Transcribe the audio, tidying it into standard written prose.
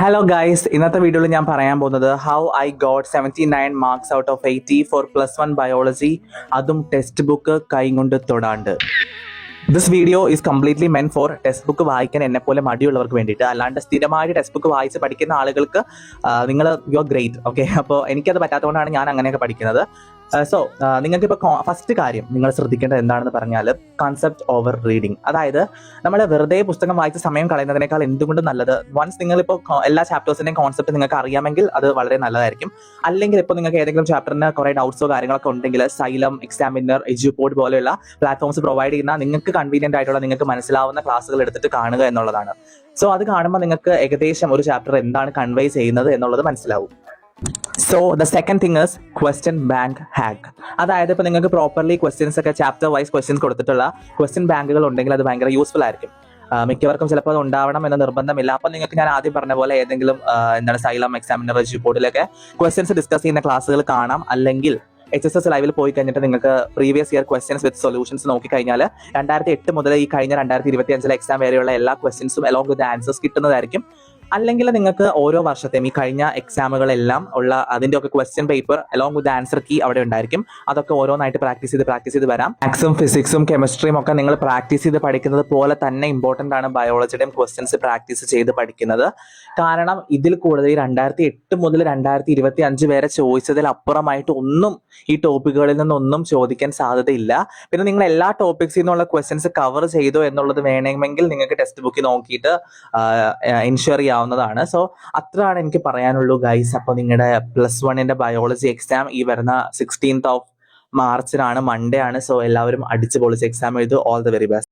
Hello guys, ഇന്നത്തെ വീഡിയോയിൽ ഞാൻ പറയാൻ പോകുന്നത് how I got 79 marks out of 80 for +1 biology, അതും ടെക്സ്റ്റ് ബുക്ക് കൈകൊണ്ട് തൊടാണ്ട്. This video is completely meant for text book വായിക്കാൻ എന്നെ പോലെ മടിയുള്ളവർക്ക് വേണ്ടിയിട്ട്. അല്ലാണ്ട് സ്ഥിരമായിട്ട് ടെക്സ്റ്റ് ബുക്ക് വായിച്ച് പഠിക്കുന്ന ആളുകൾക്ക് നിങ്ങൾ യു ആർ ഗ്രേറ്റ്, ഓക്കെ. അപ്പോൾ എനിക്കത് പറ്റാത്തതുകൊണ്ടാണ് ഞാൻ അങ്ങനെയൊക്കെ പഠിക്കുന്നത്. നിങ്ങൾക്ക് ഇപ്പോൾ ഫസ്റ്റ് കാര്യം നിങ്ങൾ ശ്രദ്ധിക്കേണ്ടത് എന്താണെന്ന് പറഞ്ഞാൽ കൺസെപ്റ്റ് ഓവർ റീഡിങ്. അതായത് നമ്മൾ വെറുതെ പുസ്തകം വായിച്ച് സമയം കളയുന്നതിനേക്കാൾ എന്തുകൊണ്ടും നല്ലത് വൺസ് നിങ്ങളിപ്പോൾ എല്ലാ ചാപ്റ്റേഴ്സിൻ്റെയും കോൺസെപ്റ്റ് നിങ്ങൾക്ക് അറിയാമെങ്കിൽ അത് വളരെ നല്ലതായിരിക്കും. അല്ലെങ്കിൽ ഇപ്പോൾ നിങ്ങൾക്ക് ഏതെങ്കിലും ചാപ്റ്ററിന് കുറേ ഡൗട്ട്സോ കാര്യങ്ങളൊക്കെ ഉണ്ടെങ്കിൽ സൈലം, എക്സാമിനർ, എജ്യൂപോഡ് പോലെയുള്ള പ്ലാറ്റ്ഫോംസ് പ്രൊവൈഡ് ചെയ്യുന്ന നിങ്ങൾക്ക് കൺവീനിയൻ്റ് ആയിട്ടുള്ള നിങ്ങൾക്ക് മനസ്സിലാവുന്ന ക്ലാസ്സുകൾ എടുത്തിട്ട് കാണുക എന്നുള്ളതാണ്. സോ അത് കാണുമ്പോൾ നിങ്ങൾക്ക് ഏകദേശം ഒരു ചാപ്റ്റർ എന്താണ് കൺവേ ചെയ്യുന്നത് എന്നുള്ളത് മനസ്സിലാവും. So the second thing is question bank hack. അതായത് ഇപ്പോൾ നിങ്ങൾക്ക് പ്രോപ്പർലി ക്വസ്റ്റ്യൻസ് ഒക്കെ ചാപ്റ്റർ വൈസ് ക്വസ്റ്റ്യൻസ് കൊടുത്തിട്ടുള്ള ക്വസ്റ്റ്യൻ ബാങ്കുകൾ ഉണ്ടെങ്കിൽ അത് ഭയങ്കര യൂസ്ഫുൾ ആയിരിക്കും. മിക്കവർക്കും ചിലപ്പോൾ അത് ഉണ്ടാവണം എന്ന നിർബന്ധമില്ല. അപ്പം നിങ്ങൾക്ക് ഞാൻ ആദ്യം പറഞ്ഞ പോലെ ഏതെങ്കിലും സൈലം, എക്സാമിനർ, റിപ്പോർട്ടിലൊക്കെ ക്വസ്റ്റ്യൻസ് ഡിസ്കസ് ചെയ്യുന്ന ക്ലാസ്സുകൾ കാണാം. അല്ലെങ്കിൽ HSS ലൈവിൽ പോയി കഴിഞ്ഞിട്ട് നിങ്ങൾക്ക് previous year questions with solutions നോക്കിക്കഴിഞ്ഞാൽ 2008 മുതൽ ഈ കഴിഞ്ഞ 2025 എക്സാം വരെയുള്ള എല്ലാ ക്വസ്റ്റ്യൻസും അലോങ് വിത്ത് ആൻസേഴ്സ് കിട്ടുന്നതായിരിക്കും. അല്ലെങ്കിൽ നിങ്ങൾക്ക് ഓരോ വർഷത്തെയും ഈ കഴിഞ്ഞ എക്സാമുകളെല്ലാം ഉള്ള അതിൻ്റെ ഒക്കെ question paper along with answer key അവിടെ ഉണ്ടായിരിക്കും. അതൊക്കെ ഓരോന്നായിട്ട് പ്രാക്ടീസ് ചെയ്ത് വരാം. മാത്സും ഫിസിക്സും കെമിസ്ട്രിയും ഒക്കെ നിങ്ങൾ പ്രാക്ടീസ് ചെയ്ത് പഠിക്കുന്നത് പോലെ തന്നെ ഇമ്പോർട്ടൻ്റ് ആണ് ബയോളജിയുടെയും ക്വസ്റ്റ്യൻസ് പ്രാക്ടീസ് ചെയ്ത് പഠിക്കുന്നത്. കാരണം ഇതിൽ കൂടുതൽ 2008 മുതൽ 2025 വരെ ചോദിച്ചതിൽ അപ്പുറമായിട്ട് ഒന്നും ഈ ടോപ്പിക്കുകളിൽ നിന്നൊന്നും ചോദിക്കാൻ സാധ്യതയില്ല. പിന്നെ നിങ്ങൾ എല്ലാ ടോപ്പിക്സിൽ നിന്നുള്ള ക്വസ്റ്റ്യൻസ് കവർ ചെയ്തോ എന്നുള്ളത് വേണമെങ്കിൽ നിങ്ങൾക്ക് ടെക്സ്റ്റ് ബുക്കിൽ നോക്കിയിട്ട് എൻഷുർ ചെയ്യാവുന്നതാണ്. സോ അത്രയാണ് എനിക്ക് പറയാനുള്ളൂ ഗൈസ്. അപ്പോൾ നിങ്ങളുടെ +1 ബയോളജി എക്സാം ഈ വരുന്ന 16th March മൺഡേ ആണ്. സോ എല്ലാവരും അടിച്ചു പൊളിച്ച് എക്സാം എഴുതുക. All the very best.